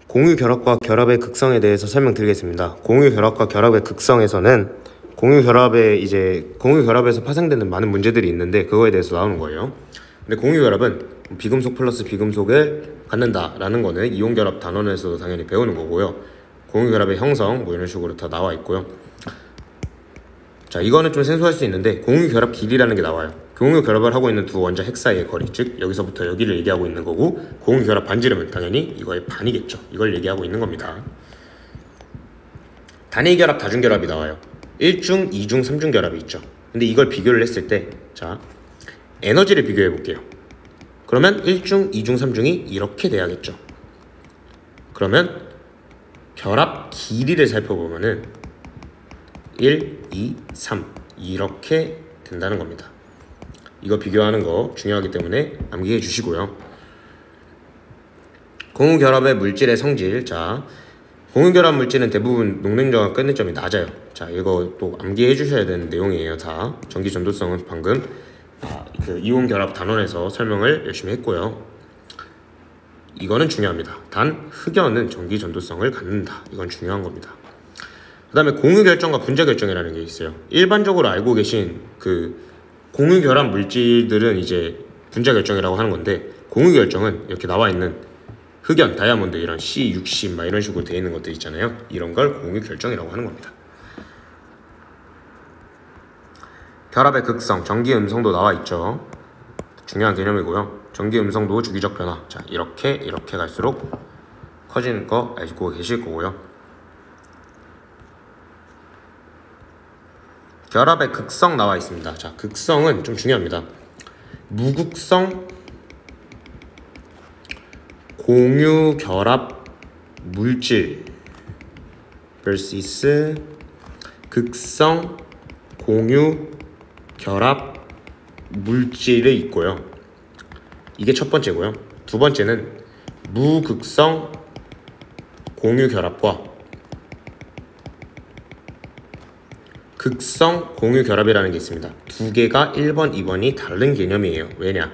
공유결합과 결합의 극성에 대해서 설명드리겠습니다. 공유결합과 결합의 극성에서는 공유결합에서 파생되는 많은 문제들이 있는데 그거에 대해서 나오는 거예요. 근데 공유결합은 비금속 플러스 비금속을 갖는다라는 거는 이온결합 단원에서도 당연히 배우는 거고요. 공유결합의 형성 뭐 이런 식으로 다 나와 있고요. 자, 이거는 좀 생소할 수 있는데 공유결합 길이라는 게 나와요. 공유결합을 하고 있는 두 원자 핵 사이의 거리, 즉 여기서부터 여기를 얘기하고 있는 거고, 공유결합 반지름은 당연히 이거의 반이겠죠. 이걸 얘기하고 있는 겁니다. 단일결합, 다중결합이 나와요. 1중, 2중, 3중 결합이 있죠. 근데 이걸 비교를 했을 때, 자, 에너지를 비교해 볼게요. 그러면 1중, 2중, 3중이 이렇게 돼야겠죠. 그러면 결합 길이를 살펴보면은 1, 2, 3 이렇게 된다는 겁니다. 이거 비교하는 거 중요하기 때문에 암기해 주시고요. 공유결합의 물질의 성질. 자, 공유결합 물질은 대부분 녹능점과 끝능점이 낮아요. 자, 이거 또 암기해 주셔야 되는 내용이에요. 다 전기 전도성은 방금 그 이온결합 단원에서 설명을 열심히 했고요. 이거는 중요합니다. 단 흑연은 전기 전도성을 갖는다. 이건 중요한 겁니다. 그 다음에 공유결정과 분자결정이라는 게 있어요. 일반적으로 알고 계신 그 공유결합 물질들은 이제 분자결정이라고 하는 건데, 공유결정은 이렇게 나와 있는 흑연, 다이아몬드 이런 C60 막 이런 식으로 되어 있는 것들 있잖아요. 이런 걸 공유결정이라고 하는 겁니다. 결합의 극성, 전기 음성도 나와 있죠. 중요한 개념이고요. 전기 음성도 주기적 변화. 자, 이렇게 갈수록 커지는 거 알고 계실 거고요. 결합의 극성 나와 있습니다. 자, 극성은 좀 중요합니다. 무극성 공유결합 물질 vs 극성 공유결합 물질이 있고요. 이게 첫 번째고요. 두 번째는 무극성 공유결합과 극성 공유결합이라는 게 있습니다. 두 개가 1번, 2번이 다른 개념이에요. 왜냐?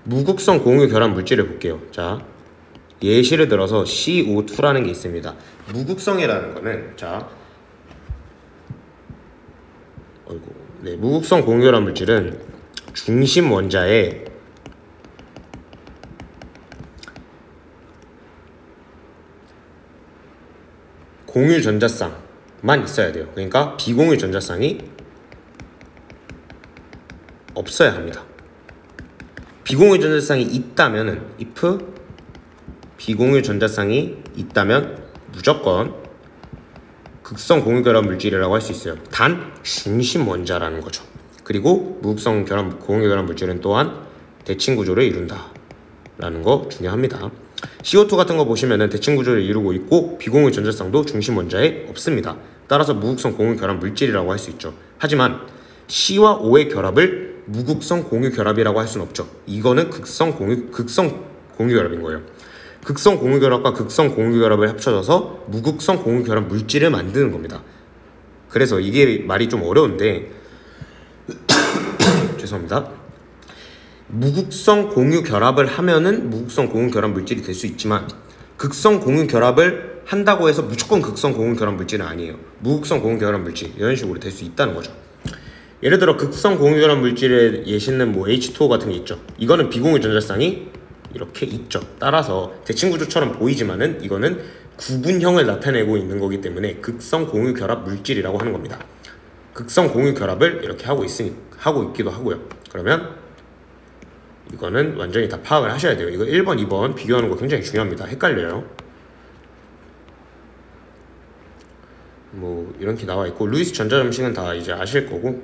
무극성 공유결합 물질을 볼게요. 자, 예시를 들어서 CO2라는 게 있습니다. 무극성이라는 거는, 자, 무극성 공유결합 물질은 중심 원자에 공유 전자쌍만 있어야 돼요. 그러니까 비공유 전자쌍이 없어야 합니다. 비공유 전자쌍이 있다면은, if 비공유 전자쌍이 있다면 무조건 극성 공유결합 물질이라고 할 수 있어요. 단 중심 원자라는 거죠. 그리고 무극성 공유결합 물질은 또한 대칭 구조를 이룬다 라는 거 중요합니다. CO2 같은 거 보시면은 대칭 구조를 이루고 있고 비공유 전자쌍도 중심 원자에 없습니다. 따라서 무극성 공유결합 물질이라고 할 수 있죠. 하지만 C와 O의 결합을 무극성 공유결합이라고 할 수는 없죠. 이거는 극성 공유결합인 거예요. 극성 공유결합과 극성 공유결합을 합쳐져서 무극성 공유결합 물질을 만드는 겁니다. 그래서 이게 말이 좀 어려운데 죄송합니다. 무극성 공유결합을 하면은 무극성 공유결합 물질이 될 수 있지만, 극성 공유결합을 한다고 해서 무조건 극성 공유결합 물질은 아니에요. 무극성 공유결합 물질 이런 식으로 될 수 있다는 거죠. 예를 들어 극성 공유결합 물질의 예시는 뭐 H2O 같은 게 있죠. 이거는 비공유 전자쌍이 이렇게 있죠. 따라서 대칭 구조처럼 보이지만은 이거는 구분형을 나타내고 있는 거기 때문에 극성 공유결합 물질이라고 하는 겁니다. 극성 공유결합을 이렇게 하고 있기도 하고요. 그러면 이거는 완전히 다 파악을 하셔야 돼요. 이거 1번, 2번 비교하는 거 굉장히 중요합니다. 헷갈려요. 뭐 이렇게 나와 있고, 루이스 전자점식은 다 이제 아실 거고,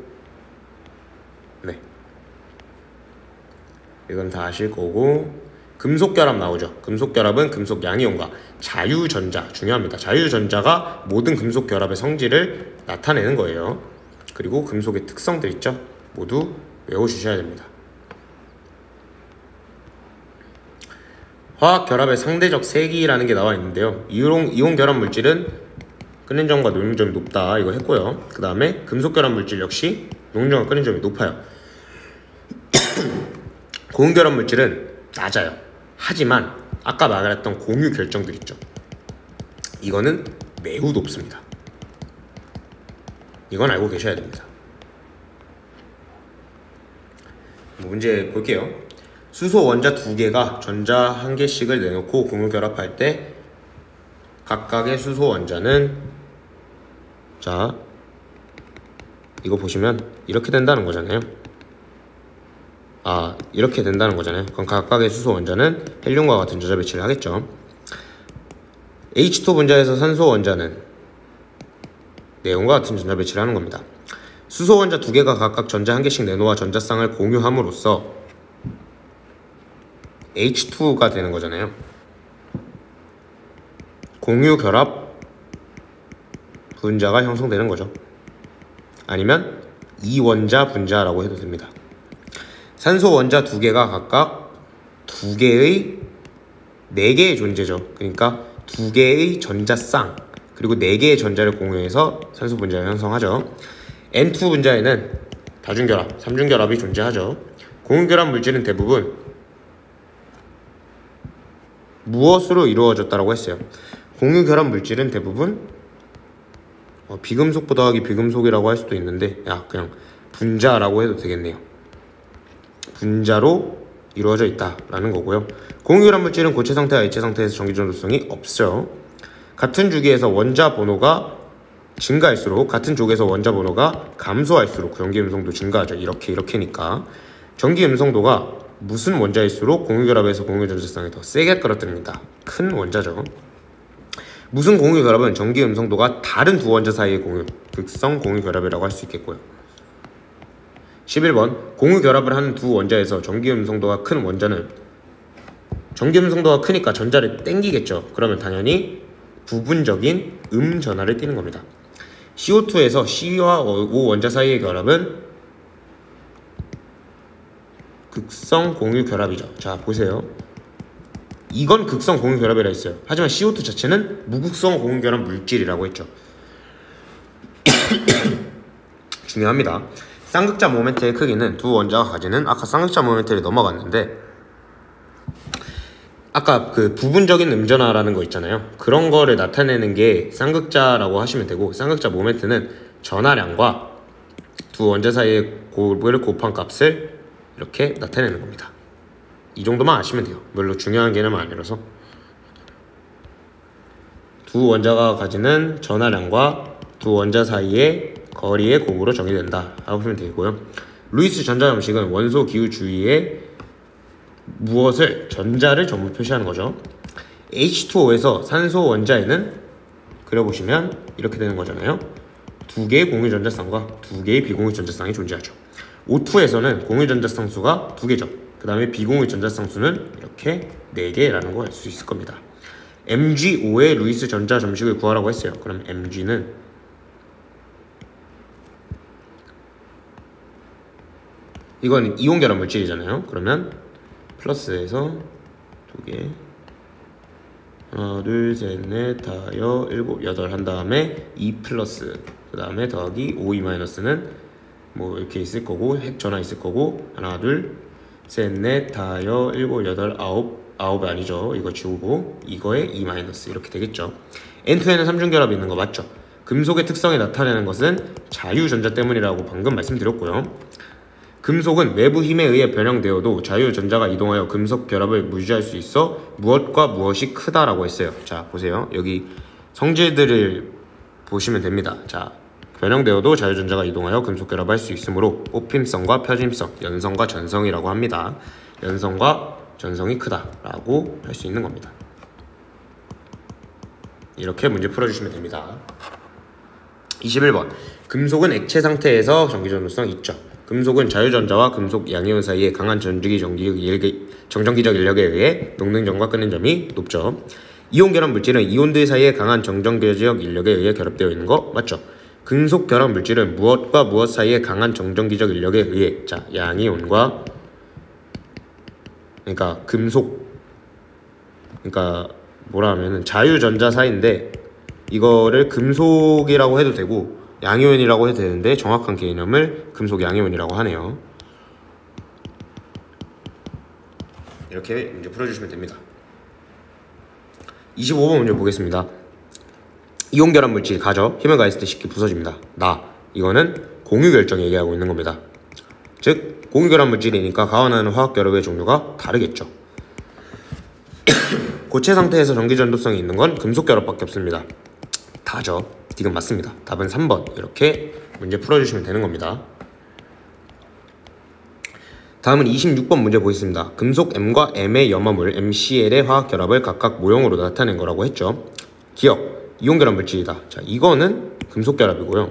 네, 이건 다 아실 거고, 금속결합 나오죠. 금속결합은 금속 양이온과 자유전자, 중요합니다. 자유전자가 모든 금속결합의 성질을 나타내는 거예요. 그리고 금속의 특성들 있죠. 모두 외워주셔야 됩니다. 화학결합의 상대적 세기라는 게 나와 있는데요. 이온결합 물질은 끝능점과 녹능점이 높다, 이거 했고요. 그 다음에 금속결합 물질 역시 녹능점과 끝능점이 높아요. 공유결합 물질은 낮아요. 하지만 아까 말했던 공유 결정들 있죠. 이거는 매우 높습니다. 이건 알고 계셔야 됩니다. 문제 볼게요. 수소 원자 두 개가 전자 한 개씩을 내놓고 공유 결합할 때 각각의 수소 원자는, 자 이거 보시면 이렇게 된다는 거잖아요. 이렇게 된다는 거잖아요. 그럼 각각의 수소 원자는 헬륨과 같은 전자 배치를 하겠죠. H2 분자에서 산소 원자는 네온과 같은 전자 배치를 하는 겁니다. 수소 원자 두 개가 각각 전자 한 개씩 내놓아 전자쌍을 공유함으로써 H2가 되는 거잖아요. 공유 결합 분자가 형성되는 거죠. 아니면 이원자 분자라고 해도 됩니다. 산소 원자 두 개가 각각 두 개의 4개의 존재죠. 그러니까 두 개의 전자쌍 그리고 4개의 전자를 공유해서 산소 분자를 형성하죠. N2 분자에는 다중결합, 삼중결합이 존재하죠. 공유결합 물질은 대부분 무엇으로 이루어졌다고 했어요? 공유결합 물질은 대부분 비금속 더하기 비금속이라고 할 수도 있는데 그냥 분자라고 해도 되겠네요. 분자로 이루어져 있다라는 거고요. 공유결합 물질은 고체 상태와 액체 상태에서 전기 전도성이 없어요. 같은 주기에서 원자 번호가 증가할수록, 같은 쪽에서 원자 번호가 감소할수록 전기 음성도 증가하죠. 이렇게니까 전기 음성도가 무슨 원자일수록 공유결합에서 공유 전자쌍이 더 세게 끌어들입니다. 큰 원자죠. 무슨 공유결합은 전기 음성도가 다른 두 원자 사이의 공유, 극성 공유결합이라고 할 수 있겠고요. 11번 공유결합을 하는 두 원자에서 전기 음성도가 큰 원자는, 전기 음성도가 크니까 전자를 땡기겠죠. 그러면 당연히 부분적인 전하를 띠는 겁니다. CO2에서 C와 O 원자 사이의 결합은 극성 공유결합이죠. 자 보세요. 이건 극성 공유결합이라 했어요. 하지만 CO2 자체는 무극성 공유결합 물질이라고 했죠. 중요합니다. 쌍극자 모멘트의 크기는 두 원자가 가지는, 아까 쌍극자 모멘트를 넘어갔는데 아까 그 부분적인 음전하라는 거 있잖아요. 그런 거를 나타내는 게 쌍극자라고 하시면 되고, 쌍극자 모멘트는 전하량과 두 원자 사이의 곱을 곱한 값을 이렇게 나타내는 겁니다. 이 정도만 아시면 돼요. 별로 중요한 개념은 아니라서. 두 원자가 가지는 전하량과 두 원자 사이의 거리의 곱으로 정의된다 라고 보면 되고요. 루이스 전자 함식은 원소 기후 주위에 무엇을, 전자를 전부 표시하는 거죠. H2O에서 산소 원자에는 그려보시면 이렇게 되는 거잖아요. 두 개의 공유 전자쌍과 두 개의 비공유 전자쌍이 존재하죠. O2에서는 공유 전자쌍 수가 2개죠. 그 다음에 비공유 전자쌍 수는 이렇게 4개라는 거 알 수 있을 겁니다. MgO의 루이스 전자 점식을 구하라고 했어요. 그럼 Mg는 이건 이온 결합 물질이잖아요. 그러면 플러스에서 2개, 하나 둘셋넷 다여 일곱 여덟 한 다음에 2 플러스, 그 다음에 더하기 5 2 마이너스는 뭐 이렇게 있을 거고, 핵 전화 있을 거고, 하나 둘셋넷 다여 일곱 여덟 아홉이 아니죠. 이거 지우고 이거에 2 마이너스 이렇게 되겠죠. N2에는 삼중결합이 있는 거 맞죠? 금속의 특성을 나타내는 것은 자유전자 때문이라고 방금 말씀드렸고요. 금속은 외부 힘에 의해 변형되어도 자유전자가 이동하여 금속 결합을 유지할 수 있어 무엇과 무엇이 크다라고 했어요. 자 보세요. 여기 성질들을 보시면 됩니다. 자 변형되어도 자유전자가 이동하여 금속 결합을 할 수 있으므로 뽑힘성과 표짐성, 연성과 전성이라고 합니다. 연성과 전성이 크다라고 할 수 있는 겁니다. 이렇게 문제 풀어주시면 됩니다. 21번 금속은 액체 상태에서 전기전도성 있죠. 금속은 자유전자와 금속 양이온 사이에 강한 정전기적 인력에 의해 녹는 점과 끄는 점이 높죠. 이온 결합 물질은 이온들 사이에 강한 정전기적 인력에 의해 결합되어 있는 거 맞죠? 금속 결합 물질은 무엇과 무엇 사이에 강한 정전기적 인력에 의해, 자 양이온과, 그러니까 금속, 그러니까 뭐라 하면은 자유전자 사이인데 이거를 금속이라고 해도 되고 양이온이라고 해도 되는데 정확한 개념을 금속 양이온이라고 하네요. 이렇게 문제 풀어주시면 됩니다. 25번 문제 보겠습니다. 이온 결합 물질 가죠. 힘을 가했을 때 쉽게 부서집니다. 나 이거는 공유 결정 얘기하고 있는 겁니다. 즉 공유 결합 물질이니까 가원하는 화학 결합의 종류가 다르겠죠. 고체 상태에서 전기 전도성이 있는 건 금속 결합밖에 없습니다. 다죠. 지금 맞습니다. 답은 3번. 이렇게 문제 풀어주시면 되는 겁니다. 다음은 26번 문제 보겠습니다. 금속 M과 M의 염화물 MCl의 화학 결합을 각각 모형으로 나타낸 거라고 했죠. 기억, 이온 결합 물질이다. 자, 이거는 금속 결합이고요.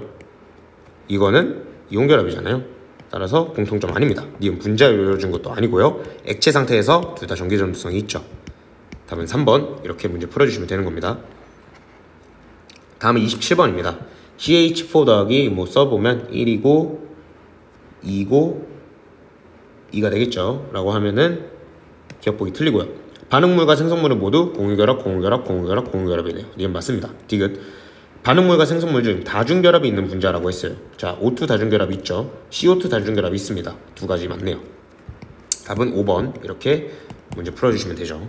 이거는 이온 결합이잖아요. 따라서 공통점 아닙니다. 니은 분자를 이루어진 것도 아니고요. 액체 상태에서 둘 다 전기 전도성이 있죠. 답은 3번. 이렇게 문제 풀어주시면 되는 겁니다. 다음은 27번입니다. CH4 더하기 뭐 써보면 1이고 2고 2가 되겠죠. 라고 하면은 기억보기 틀리고요. 반응물과 생성물은 모두 공유결합, 공유결합, 공유결합, 공유결합이네요. 이건 맞습니다. 디귿. 반응물과 생성물 중 다중결합이 있는 분자라고 했어요. 자, O2 다중결합이 있죠. CO2 다중결합이 있습니다. 두 가지 맞네요. 답은 5번. 이렇게 문제 풀어주시면 되죠.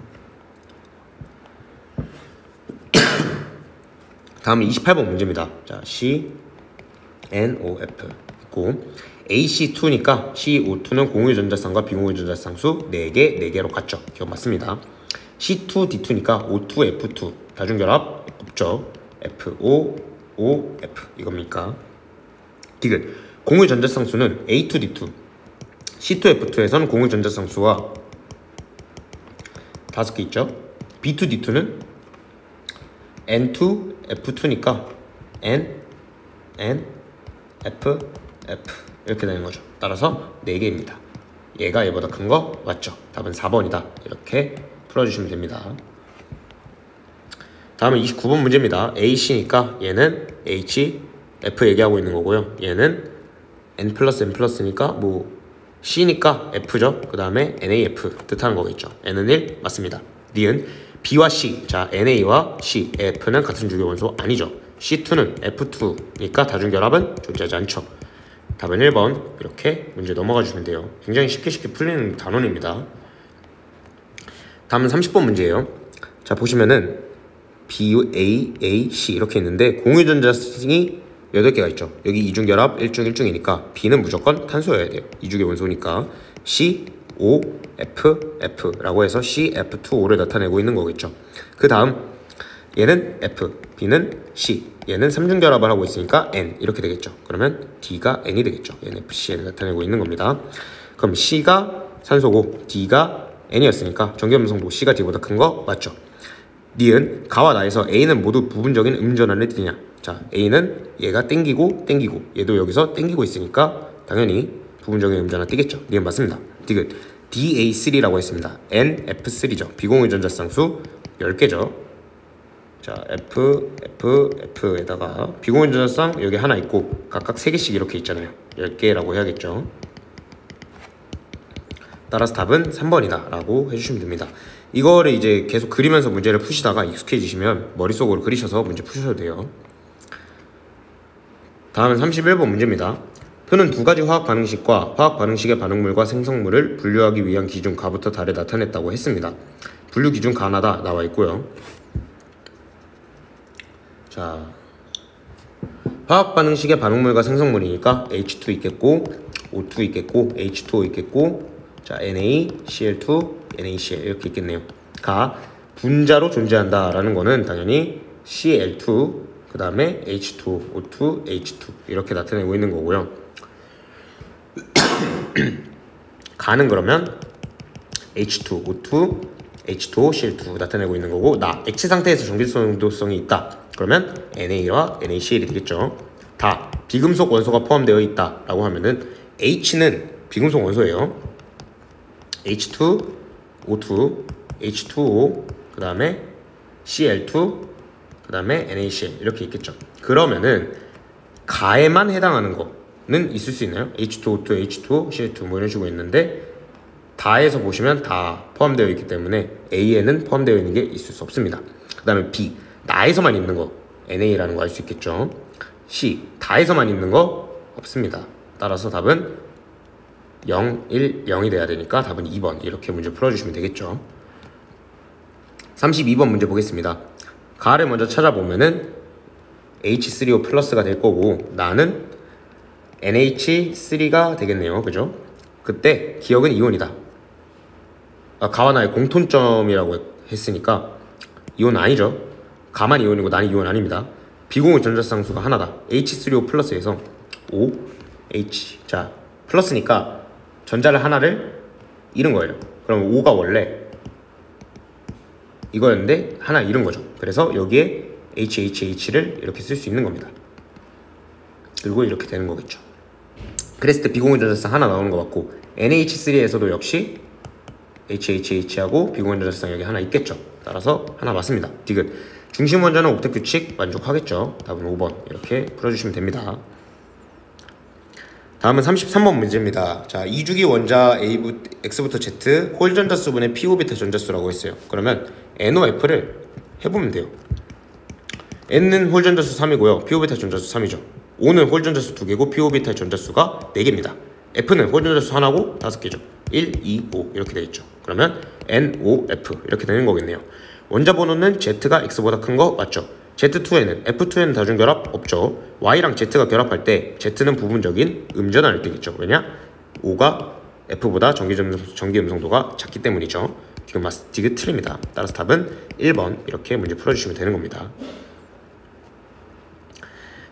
다음은 28번 문제입니다. 자, CNOF 있고 AC2니까 CO2는 공유 전자쌍과 비공유 전자쌍수 4개, 4개로 같죠. 기억 맞습니다. C2D2니까 O2, F2 다중결합 없죠. FOOF 이겁니까? 디귿. 공유 전자쌍수는 A2D2 C2F2에서는 공유 전자쌍수가 5개 있죠. B2D2는 N2F2니까 N, F, F 이렇게 되는 거죠. 따라서 4개입니다. 얘가 얘보다 큰 거 맞죠? 답은 4번이다. 이렇게 풀어주시면 됩니다. 다음은 29번 문제입니다. AC니까 얘는 H, F 얘기하고 있는 거고요. 얘는 N 플러스 N 플러스니까 뭐 C니까 F죠. 그 다음에 NAF 뜻하는 거겠죠. N은 1 맞습니다. 니은 B와 C, 자 NA와 C, F는 같은 주기 원소 아니죠. C2는 F2니까 다중결합은 존재하지 않죠. 답은 1번. 이렇게 문제 넘어가 주시면 돼요. 굉장히 쉽게 풀리는 단원입니다. 다음은 30번 문제예요. 자 보시면은 B, A, A, C 이렇게 있는데 공유전자층이 8개가 있죠. 여기 이중결합 1중 1중이니까 B는 무조건 탄소여야 돼요. 이중의 원소니까 C, O, F, F라고 해서 CF2O를 나타내고 있는 거겠죠. 그 다음 얘는 F, B는 C, 얘는 3중 결합을 하고 있으니까 N 이렇게 되겠죠. 그러면 D가 N이 되겠죠. 얘는 FC를 나타내고 있는 겁니다. 그럼 C가 산소고 D가 N이었으니까 전기염성도 C가 D보다 큰 거 맞죠. 니은 가와 나에서 A는 모두 부분적인 음전환을 띠냐. 자 A는 얘가 땡기고 얘도 여기서 땡기고 있으니까 당연히 부분적인 음전환 띠겠죠. 니은 맞습니다. 디귿 DA3라고 했습니다. NF3죠. 비공유 전자쌍수 10개죠. 자 F에다가 비공유 전자쌍 여기 하나 있고 각각 3개씩 이렇게 있잖아요. 10개라고 해야겠죠. 따라서 답은 3번이다 라고 해주시면 됩니다. 이거를 이제 계속 그리면서 문제를 푸시다가 익숙해지시면 머릿속으로 그리셔서 문제 푸셔도 돼요. 다음은 31번 문제입니다. 표는 두 가지 화학 반응식과 화학 반응식의 반응물과 생성물을 분류하기 위한 기준 가부터 달에 나타냈다고 했습니다. 분류 기준 가나다 나와 있고요. 자, 화학 반응식의 반응물과 생성물이니까 H2 있겠고 O2 있겠고 H2O 있겠고 자 NaCl2, NaCl 이렇게 있겠네요. 가 분자로 존재한다 라는 거는 당연히 Cl2 그 다음에 H2O, O2, H2 이렇게 나타내고 있는 거고요. 가는 그러면 H2, O2, H2O, Cl2 나타내고 있는 거고 나 액체 상태에서 전기전도성이 있다. 그러면 NA와 NaCl이 되겠죠. 다 비금속 원소가 포함되어 있다 라고 하면은 H는 비금속 원소예요. H2, O2, H2O 그 다음에 Cl2 그 다음에 NaCl 이렇게 있겠죠. 그러면은 가에만 해당하는 거는 있을 수 있나요? H2, O2, H2O, Cl2 뭐 이런 식으로 있는데 다에서 보시면 다 포함되어 있기 때문에 A에는 포함되어 있는 게 있을 수 없습니다. 그 다음에 B 나에서만 있는 거 NA라는 거 알 수 있겠죠. C 다에서만 있는 거 없습니다. 따라서 답은 0, 1, 0이 돼야 되니까 답은 2번 이렇게 문제 풀어주시면 되겠죠. 32번 문제 보겠습니다. 가를 먼저 찾아보면은 H3O 플러스가 될 거고 나는 NH3가 되겠네요. 그죠? 그때 기억은 이온이다. 가와 나의 공통점이라고 했으니까 이온 아니죠. 가만 이온이고 나는 이온 아닙니다. 비공유 전자쌍수가 하나다. H3O 플러스에서 O, H. 자, 플러스니까 전자를 하나를 잃은 거예요. 그럼 O가 원래 이거였는데 하나 잃은 거죠. 그래서 여기에 HHH를 이렇게 쓸 수 있는 겁니다. 그리고 이렇게 되는 거겠죠. 그랬을 때 비공유 전자쌍 하나 나오는 거 같고 NH3에서도 역시 HHH하고 비공유 전자쌍 여기 하나 있겠죠. 따라서 하나 맞습니다. 디귿. 중심 원자는 옥텟 규칙 만족하겠죠. 답은 5번 이렇게 풀어주시면 됩니다. 다음은 33번 문제입니다. 자, 2주기 원자 X부터 Z 홀 전자수분의 P5비타 전자수라고 했어요. 그러면 NOF를 해보면 돼요. N은 홀 전자수 3이고요. P5비타 전자수 3이죠. O는 홀 전자수 2개고 P5비타 전자수가 4개입니다. F는 홀 전자수 하나고 5개죠. 1, 2, 5 이렇게 되겠죠. 그러면 NOF 이렇게 되는 거겠네요. 원자 번호는 Z가 X보다 큰 거 맞죠? Z2에는 F2에는 다중결합 없죠. Y랑 Z가 결합할 때 Z는 부분적인 음전환일 때겠죠. 왜냐? O가 F보다 전기 음성도가 작기 때문이죠. 지금 디귿 틀립니다. 따라서 답은 1번 이렇게 문제 풀어주시면 되는 겁니다.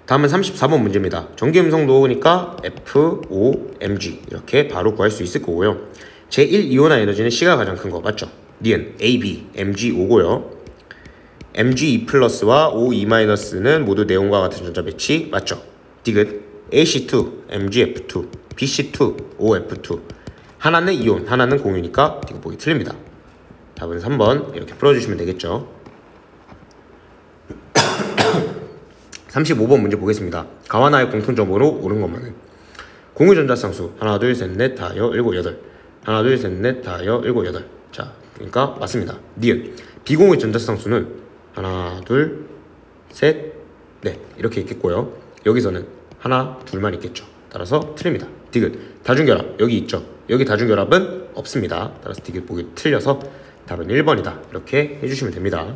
다음은 34번 문제입니다. 전기 음성도니까 FOMG 이렇게 바로 구할 수 있을 거고요. 제1 이온화 에너지는 C가 가장 큰 거 맞죠? 니은 AB, MgO고요. Mg2 플러스와 O2 마이너스는 모두 네온과 같은 전자 배치 맞죠? 디귿 AC2, MgF2, BC2, OF2 하나는 이온, 하나는 공유니까 디귿 보기 틀립니다. 답은 3번 이렇게 풀어주시면 되겠죠. 35번 문제 보겠습니다. 가와 나의 공통점으로 옳은 것만은 공유 전자쌍수 하나 둘 셋 넷 다여 일곱 여덟 하나 둘 셋 넷 다여 일곱 여덟. 자, 그러니까 맞습니다. 니은 비공유 전자쌍수는 하나 둘 셋 넷 이렇게 있겠고요. 여기서는 하나 둘만 있겠죠. 따라서 틀립니다. 디귿 다중결합 여기 있죠. 여기 다중결합은 없습니다. 따라서 디귿 보기 틀려서 답은 1번이다 이렇게 해주시면 됩니다.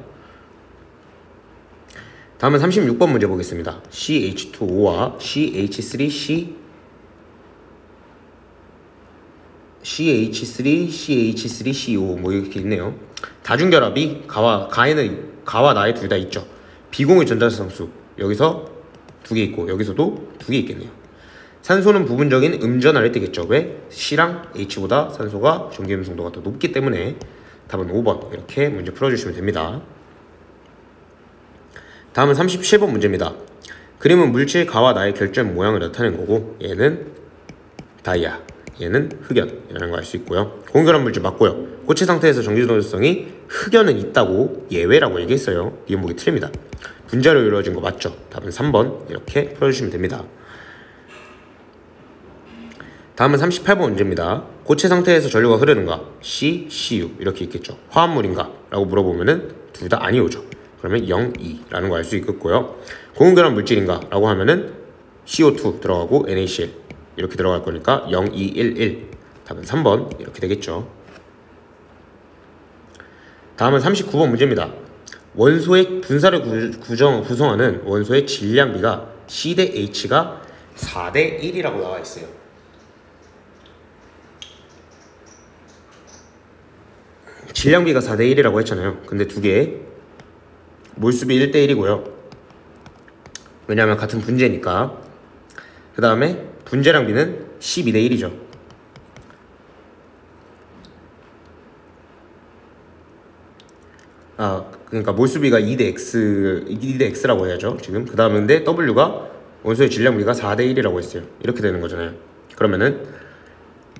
다음은 36번 문제 보겠습니다. CH2O와 CH3C CH3CO 뭐 이렇게 있네요. 다중결합이 가와 나의 둘 다 있죠. 비공유 전자쌍수 여기서 2개 있고 여기서도 2개 있겠네요. 산소는 부분적인 음전환일 때겠죠. 왜? C랑 H보다 산소가 전기 음성도가 더 높기 때문에 답은 5번 이렇게 문제 풀어주시면 됩니다. 다음은 37번 문제입니다. 그림은 물질 가와 나의 결점 모양을 나타낸 거고 얘는 다이아, 얘는 흑연이라는 거 알 수 있고요. 공결합 물질 맞고요. 고체 상태에서 전기 전도성이 흑연은 있다고 예외라고 얘기했어요. 이건 보기 틀립니다. 분자로 이루어진 거 맞죠? 답은 3번 이렇게 풀어주시면 됩니다. 다음은 38번 문제입니다. 고체 상태에서 전류가 흐르는가? C, CU 이렇게 있겠죠. 화합물인가? 라고 물어보면은 둘 다 아니오죠. 그러면 0, 2라는 거 알 수 있겠고요. 고공결합 물질인가? 라고 하면은 CO2 들어가고 NaCl 이렇게 들어갈 거니까 0, 2, 1, 1 답은 3번 이렇게 되겠죠. 다음은 39번 문제입니다. 원소의 분사를 구성하는 원소의 질량비가 C 대 H가 4대 1이라고 나와 있어요. 질량비가 4대 1이라고 했잖아요. 근데 두 개 몰수비 1대 1이고요. 왜냐하면 같은 분재니까. 그 다음에 분재량비는 12대 1이죠. 그러니까 몰수비가 2대 X라고 해야죠. 지금. 그 다음인데 W가 원소의 질량비가 4대 1이라고 했어요. 이렇게 되는 거잖아요. 그러면은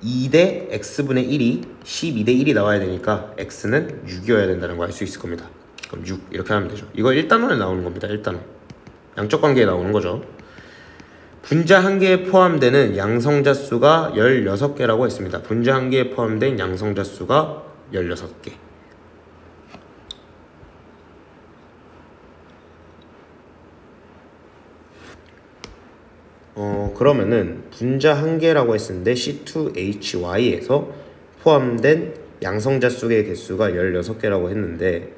2대 X분의 1이 12대 1이 나와야 되니까 X는 6이어야 된다는 거 알 수 있을 겁니다. 그럼 6 이렇게 하면 되죠. 이거 1단원에 나오는 겁니다. 1단원. 양적 관계에 나오는 거죠. 분자 한 개에 포함되는 양성자 수가 16개라고 했습니다. 분자 한 개에 포함된 양성자 수가 16개. 그러면은 분자 한 개라고 했었는데 C2H5에서 포함된 양성자 수의 개수가 16개라고 했는데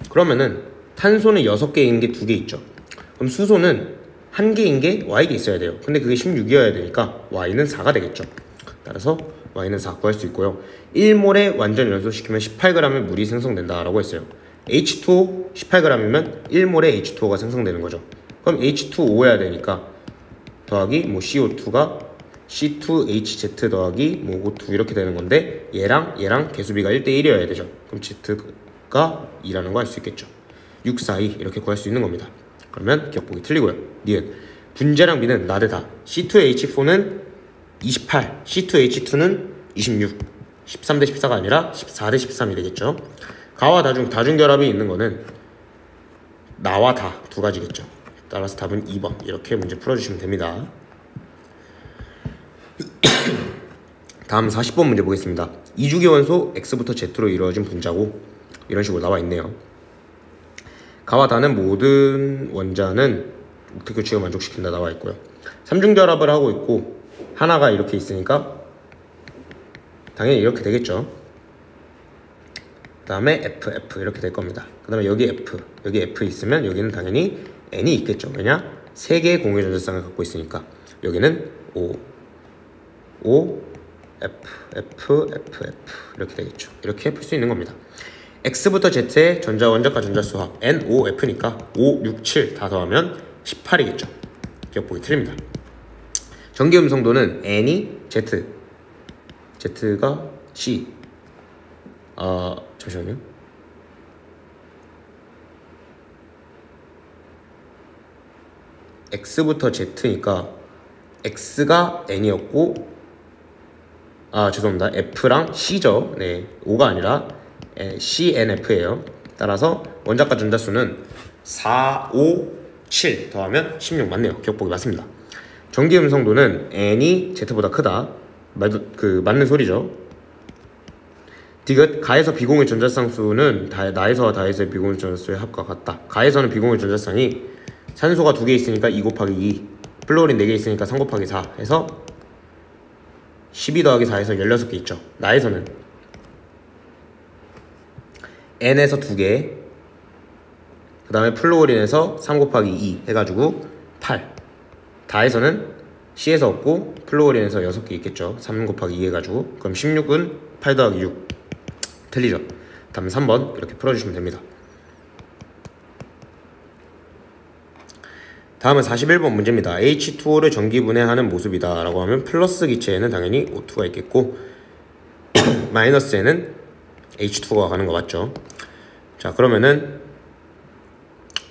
그러면은 탄소는 6개인 게 2개 있죠. 그럼 수소는 1개인 게 Y가 있어야 돼요. 근데 그게 16이어야 되니까 Y는 4가 되겠죠. 따라서 Y는 4 구할 수 있고요. 1몰에 완전 연소시키면 18g의 물이 생성된다 라고 했어요. H2O 18g이면 1몰에 H2O가 생성되는 거죠. 그럼 H2O여야 되니까 더하기 뭐 CO2가 C2H 더하기 뭐 O2 이렇게 되는 건데 얘랑 개수비가 1대1이어야 되죠. 그럼 Z가 2라는 거 알 수 있겠죠. 6, 4, 2 이렇게 구할 수 있는 겁니다. 그러면 기억보기 틀리고요. 니은 분자량 B는 나대다. C2H4는 28, C2H2는 26, 13대 14가 아니라 14대 13이 되겠죠. 가와 다중결합이 있는 거는 나와 다 두 가지겠죠. 따라서 답은 2번 이렇게 문제 풀어주시면 됩니다. 다음 40번 문제 보겠습니다. 2주기 원소 X부터 Z로 이루어진 분자고 이런 식으로 나와 있네요. 가와 다는 모든 원자는 옥텟 규칙을 만족시킨다 나와 있고요. 3중결합을 하고 있고 하나가 이렇게 있으니까 당연히 이렇게 되겠죠. 그 다음에 F 이렇게 될 겁니다. 그 다음에 여기 F 있으면 여기는 당연히 N이 있겠죠. 왜냐? 3개의 공유 전자쌍을 갖고 있으니까 여기는 O, F 이렇게 되겠죠. 이렇게 풀 수 있는 겁니다. X부터 Z의 원자과 전자수 합 NOF니까 5, 6, 7 다 더하면 18이겠죠. 기억보기 틀립니다. 전기 음성도는 N이 Z, Z가 C. 잠시만요. X부터 Z니까 X가 N이었고 죄송합니다. F랑 C죠. 네, 5가 아니라 CNF예요. 따라서 원자과 전자수는 4, 5, 7 더하면 16 맞네요. 기억보기 맞습니다. 전기 음성도는 N이 Z보다 크다. 맞는 소리죠. 디귿 가에서 비공유 전자쌍수는 나에서와 다에서의 비공유 전자수의 합과 같다. 가에서는 비공유 전자쌍이 산소가 2개 있으니까 2 곱하기 2, 플루오린 4개 있으니까 3 곱하기 4 해서 12 더하기 4에서 16개 있죠. 나에서는 N에서 2개, 그 다음에 플루오린에서 3 곱하기 2 해가지고 8. 다에서는 C에서 없고 플루오린에서 6개 있겠죠. 3 곱하기 2 해가지고. 그럼 16은 8 더하기 6. 틀리죠. 다음 3번 이렇게 풀어주시면 됩니다. 다음은 41번 문제입니다. H2O를 전기분해하는 모습이다 라고 하면 플러스 기체에는 당연히 O2가 있겠고 마이너스에는 H2가 가는 거 맞죠? 자, 그러면은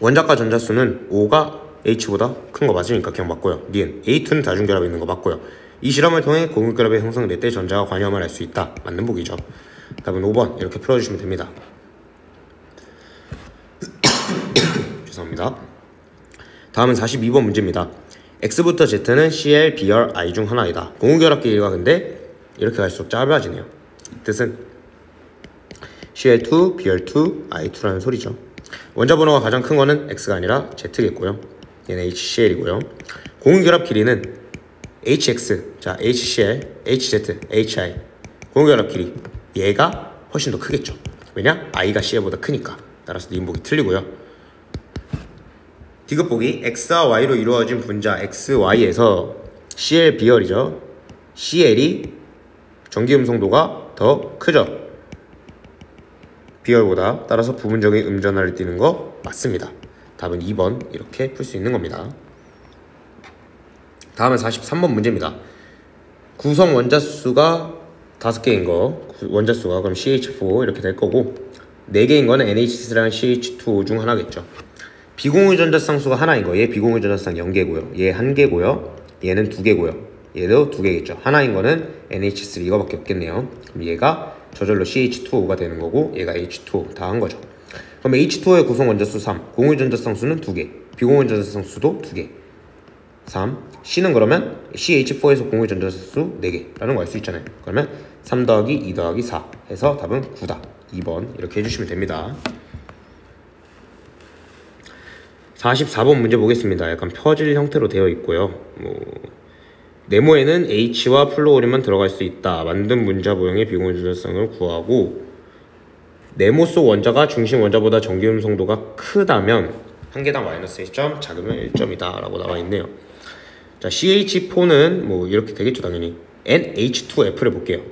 원자과 전자수는 O가 H보다 큰 거 맞으니까 그냥 맞고요. 니은 A2는 다중결합에 있는 거 맞고요. 이 실험을 통해 공유결합이 형성될 때 전자가 관여함을 알 수 있다. 맞는 보기죠. 답은 5번 이렇게 풀어주시면 됩니다. 죄송합니다. 다음은 42번 문제입니다. X부터 Z는 Cl, Br, I 중 하나이다. 공유결합 길이가 근데 이렇게 갈수록 짧아지네요. 이 뜻은 Cl2, Br2, I2라는 소리죠. 원자 번호가 가장 큰 거는 X가 아니라 Z겠고요. 얘는 HCl이고요. 공유결합 길이는 HX, 자 HCl, HZ, HI. 공유결합 길이 얘가 훨씬 더 크겠죠. 왜냐? I가 Cl보다 크니까. 따라서 니은보기 틀리고요. 디귿보기 X와 Y로 이루어진 분자 XY에서 Cl, Br이죠. Cl이 전기음성도가 더 크죠. Br보다. 따라서 부분적인 음전하를 띠는 거 맞습니다. 답은 2번 이렇게 풀 수 있는 겁니다. 다음은 43번 문제입니다. 구성 원자수가 5개인 거 원자수가 그럼 CH4 이렇게 될 거고 4개인 거는 NH3랑 CH2O 중 하나겠죠. 비공유 전자쌍수가 하나인 거 얘 비공유 전자쌍 0개고요. 얘 1개고요. 얘는 2개고요. 얘도 2개겠죠. 하나인 거는 NH3 이거밖에 없겠네요. 그럼 얘가 저절로 CH2O가 되는 거고 얘가 H2O 다 한 거죠. 그럼 H2O의 구성 원자수 3, 공유 전자쌍수는 2개, 비공유 전자쌍수도 2개. 3, C는 그러면 CH4에서 공유 전자쌍수 4개라는 거 알 수 있잖아요. 그러면 3 더하기 2 더하기 4 해서 답은 9다. 2번 이렇게 해주시면 됩니다. 44번 문제 보겠습니다. 약간 퍼즐 형태로 되어 있고요. 네모에는 H와 플루오린만 들어갈 수 있다. 만든 문자 모형의 비공유 전자성을 구하고 네모 속 원자가 중심 원자보다 전기 음성도가 크다면 한 개당 마이너스 1점, 작으면 1점이다 라고 나와 있네요. 자, CH4는 뭐 이렇게 되겠죠 당연히. NH2F를 볼게요.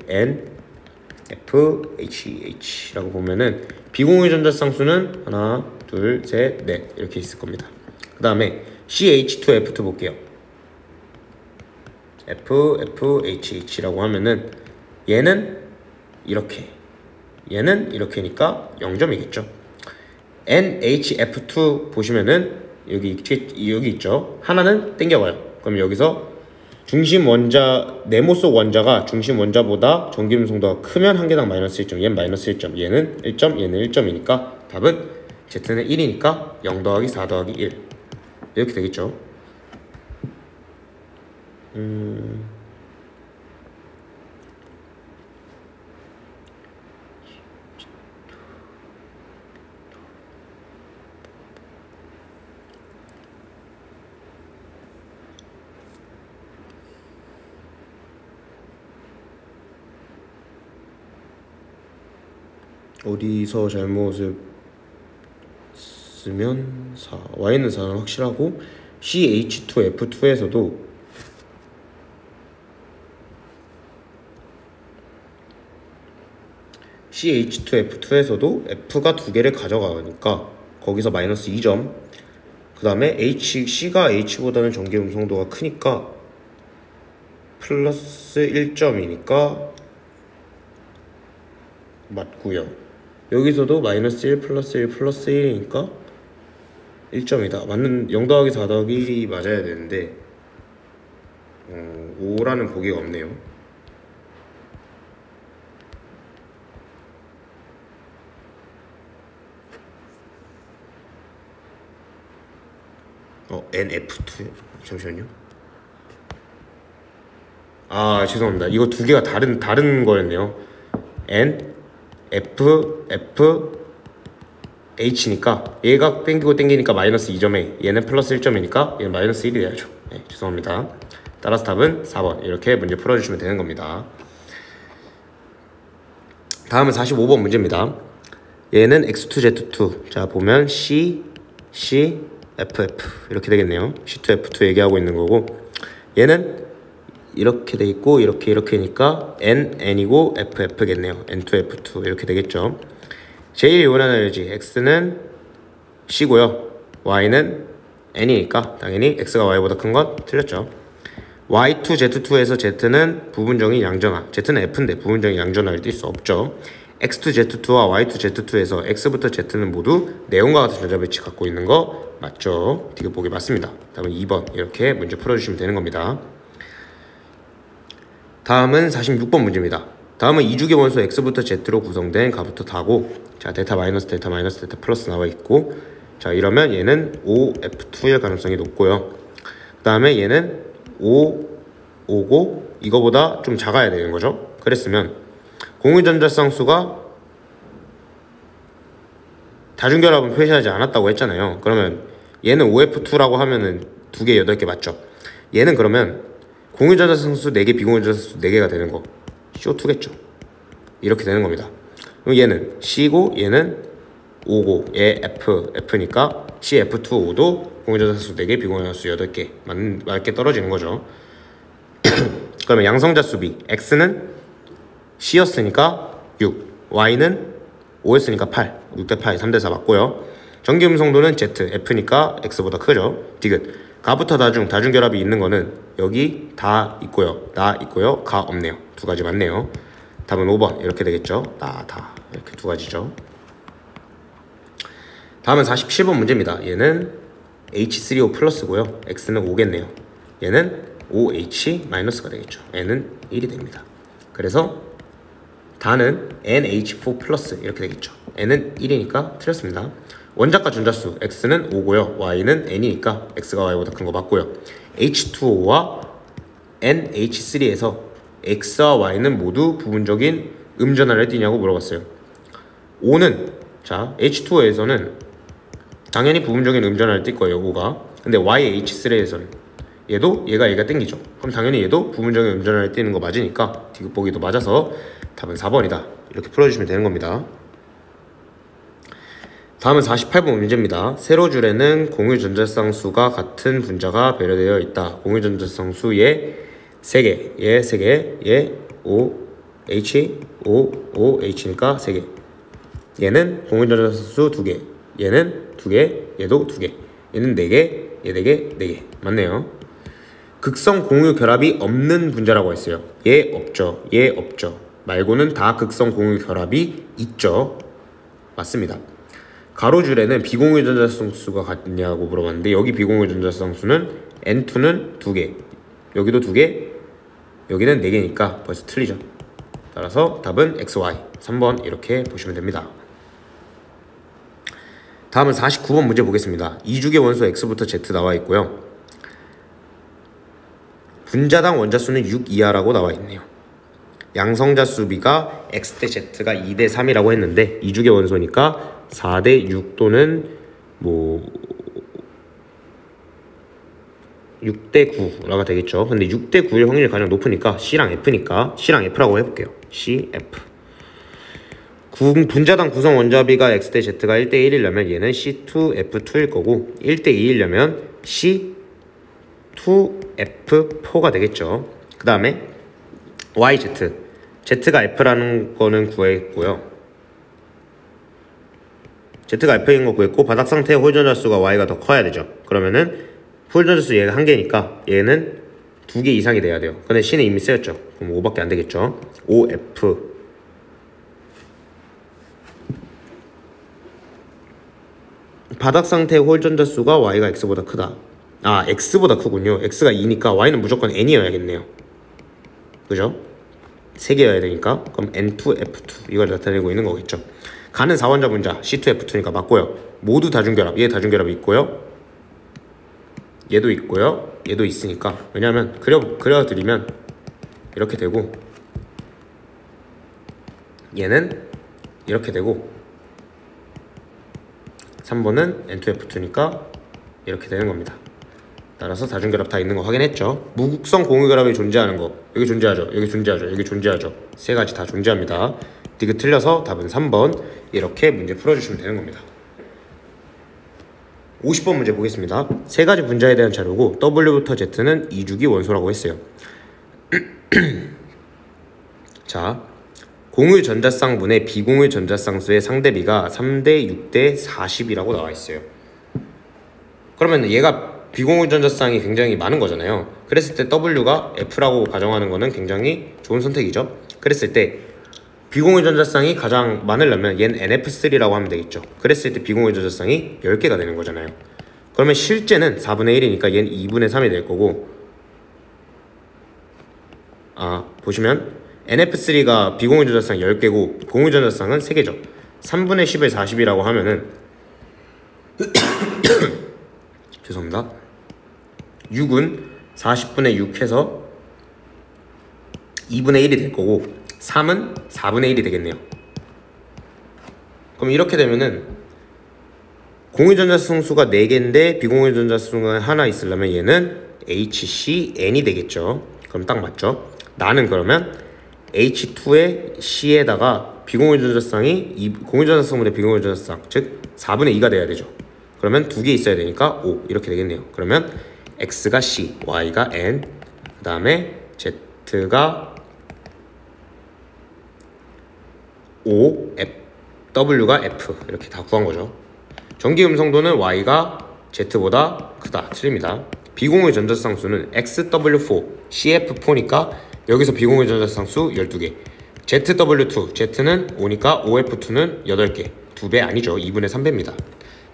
NFHH라고 보면은 비공유 전자쌍수는 하나, 둘, 셋, 넷 이렇게 있을 겁니다. 그 다음에 CH2F2 볼게요. FHH라고 하면은 얘는 이렇게, 얘는 이렇게니까 0점이겠죠. NHF2 보시면은 여기 있죠. 하나는 땡겨가요. 그럼 여기서 중심 원자, 네모 속 원자가 중심 원자보다 전기 음성도가 크면 한 개당 마이너스 1점, 얘는 마이너스 1점, 얘는 1점, 얘는 1점이니까 답은 Z는 1이니까 0 더하기 4 더하기 1 이렇게 되겠죠. 어디서 잘못을 쓰면 4, Y는 4는 확실하고 CH2F2에서도 F가 두 개를 가져가니까 거기서 마이너스 2점. 그 다음에 C가 H보다는 전기 음성도가 크니까 플러스 1점이니까 맞고요. 여기서도 마이너스 1 플러스 1 플러스 1이니까 1점이다. 맞는 0 더하기 4 더하기 1이 맞아야 되는데 5라는 보기가 없네요. NF2 잠시만요. 아 죄송합니다. 이거 두 개가 다른 거였네요. H니까 얘가 땡기니까 마이너스 2점에 얘는 플러스 1점이니까 얘는 마이너스 1이 돼야죠. 네, 죄송합니다. 따라서 답은 4번 이렇게 문제 풀어주시면 되는 겁니다. 다음은 45번 문제입니다. 얘는 X2Z2 자 보면 C, FF 이렇게 되겠네요. C2F2 얘기하고 있는 거고 얘는 이렇게 돼 있고 이렇게니까 N이고 FF겠네요. N2F2 이렇게 되겠죠. 제일 요원한 에너지 X는 C고요. Y는 N이니까 당연히 X가 Y보다 큰 건 틀렸죠. Y2Z2에서 Z는 부분적인 양전하. Z는 F인데 부분적인 양전하를 띌 수 없죠. X2Z2와 Y2Z2에서 X부터 Z는 모두 네온과 같은 전자 배치 갖고 있는 거 맞죠? 디귿 보기 맞습니다. 다음은 2번 이렇게 문제 풀어주시면 되는 겁니다. 다음은 46번 문제입니다. 다음은 2주기 원소 X부터 Z로 구성된 가부터 다고 자 데타 마이너스 데타 마이너스 데타 플러스 나와 있고 자 이러면 얘는 OF2일 가능성이 높고요. 그 다음에 얘는 O고 이거보다 좀 작아야 되는 거죠. 그랬으면 공유전자쌍수가 다중결합은 표시하지 않았다고 했잖아요. 그러면 얘는 OF2라고 하면은 2개 8개 맞죠. 얘는 그러면 공유전자쌍수 4개 비공유전자쌍수 4개가 되는 거 CO2겠죠. 이렇게 되는 겁니다. 그럼 얘는 C고 얘는 O고 얘 F니까 CF2O도 공유전자쌍수 4개 비공유전자쌍수 8개 맞게 떨어지는 거죠. 그러면 양성자 수비 X는 C였으니까 6 Y는 5였으니까 8 6대 8 3대 4 맞고요. 전기 음성도는 Z F니까 X보다 크죠. 디귿 가부터 다중결합이 있는 거는 여기 다 있고요. 나 있고요. 가 없네요. 두 가지 맞네요. 답은 5번 이렇게 되겠죠. 다 이렇게 두 가지죠. 다음은 47번 문제입니다. 얘는 H3O 플러스고요. X는 5겠네요. 얘는 OH 마이너스가 되겠죠. N은 1이 됩니다. 그래서 다는 NH4 플러스 이렇게 되겠죠. N은 1이니까 틀렸습니다. 원자과 전자수 X는 5고요. Y는 N이니까 X가 Y보다 큰 거 맞고요. H2O와 NH3에서 X와 Y는 모두 부분적인 음전하를 띠냐고 물어봤어요. O는 자 H2O에서는 당연히 부분적인 음전하를 띌 거예요. O가. 근데 YH3에서는 얘가 땡기죠. 그럼 당연히 얘도 부분적인 음전환을 띄는 거 맞으니까 디귿 보기도 맞아서 답은 4번이다. 이렇게 풀어주시면 되는 겁니다. 다음은 48번 문제입니다. 세로줄에는 공유전자쌍수가 같은 분자가 배려되어 있다. 공유전자쌍수 얘 3개, 얘 3개, 얘 OH, OOH니까 3개. 얘는 공유전자쌍수 2개, 얘는 2개, 얘도 2개, 얘는 4개, 얘 4개, 4개. 맞네요. 극성 공유 결합이 없는 분자라고 했어요. 얘 없죠, 얘 없죠. 말고는 다 극성 공유 결합이 있죠. 맞습니다. 가로줄에는 비공유 전자쌍수가 같냐고 물어봤는데 여기 비공유 전자쌍수는 N2는 2개, 여기도 2개, 여기는 4개니까 벌써 틀리죠. 따라서 답은 XY 3번 이렇게 보시면 됩니다. 다음은 49번 문제 보겠습니다. 2주기 원소 X부터 Z 나와 있고요. 분자당 원자수는 6 이하라고 나와 있네요. 양성자 수비가 X 대 Z가 2대 3이라고 했는데 2주기 원소니까 4대 6 또는 뭐 6대 9라가 되겠죠. 근데 6대 9일 확률이 가장 높으니까 C랑 F니까 C랑 F라고 해볼게요. C, F. 분자당 구성 원자비가 X 대 Z가 1대 1이려면 얘는 C2, F2일 거고 1대 2이려면 C2F4가 되겠죠. 그 다음에 YZ, Z가 F라는 거는 구했고요. Z가 F인 거 구했고 바닥 상태의 홀전자 수가 Y가 더 커야 되죠. 그러면은 홀전자 수 얘가 1개니까 얘는 2개 이상이 돼야 돼요. 근데 C는 이미 쓰였죠. 그럼 5밖에 안 되겠죠. OF 바닥 상태의 홀전자 수가 Y가 X보다 크다. 아, X보다 크군요. X가 2니까 Y는 무조건 N이어야겠네요. 그죠? 3개여야 되니까 그럼 N2F2 이걸 나타내고 있는 거겠죠. 가는 4원자 분자 C2F2니까 맞고요. 모두 다중결합, 얘 다중결합이 있고요. 얘도 있고요. 얘도 있으니까 왜냐면 그려드리면 이렇게 되고 얘는 이렇게 되고 3번은 N2F2니까 이렇게 되는 겁니다. 따라서 다중결합 다 있는 거 확인했죠. 무극성 공유결합이 존재하는 거 여기 존재하죠, 여기 존재하죠, 여기 존재하죠. 세 가지 다 존재합니다. 디귿 틀려서 답은 3번 이렇게 문제 풀어주시면 되는 겁니다. 50번 문제 보겠습니다. 세 가지 분자에 대한 자료고 W부터 Z는 2주기 원소라고 했어요. 자, 공유 전자쌍분의 비공유 전자쌍수의 상대비가 3대 6대 40이라고 나와 있어요. 그러면 얘가 비공유 전자쌍이 굉장히 많은 거잖아요. 그랬을 때 W가 F라고 가정하는 거는 굉장히 좋은 선택이죠. 그랬을 때 비공유 전자쌍이 가장 많으려면 얘는 NF3라고 하면 되겠죠. 그랬을 때 비공유 전자쌍이 10개가 되는 거잖아요. 그러면 실제는 4분의 1이니까 얘는 2분의 3이 될 거고, 보시면 NF3가 비공유 전자쌍 10개고 공유 전자쌍은 3개죠. 3분의 10을 40이라고 하면은 죄송합니다. 6은 40분의 6 해서 2분의 1이 될 거고 3은 4분의 1이 되겠네요. 그럼 이렇게 되면은 공유전자승수가 4개인데 비공유전자승수가 하나 있으려면 얘는 HCN이 되겠죠. 그럼 딱 맞죠. 나는 그러면 H2의 C에다가 비공유전자쌍이 공유전자쌍분의 비공유전자쌍 즉 4분의 2가 돼야 되죠. 그러면 2개 있어야 되니까 5 이렇게 되겠네요. 그러면 X가 C, Y가 N, 그 다음에 Z가 O, W가 F 이렇게 다 구한 거죠. 전기 음성도는 Y가 Z보다 크다. 틀립니다. 비공유 전자쌍수는 XW4, CF4니까 여기서 비공유 전자쌍수 12개. ZW2, Z는 5니까 OF2는 8개. 2배 아니죠. 2분의 3배입니다.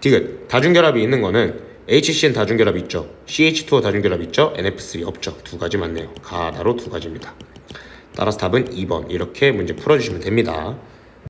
디귿, 다중결합이 있는 거는 HCN 다중결합 있죠. CH2O 다중결합 있죠. NF3 없죠. 2가지 맞네요. 가나로 2가지입니다. 따라서 답은 2번 이렇게 문제 풀어주시면 됩니다.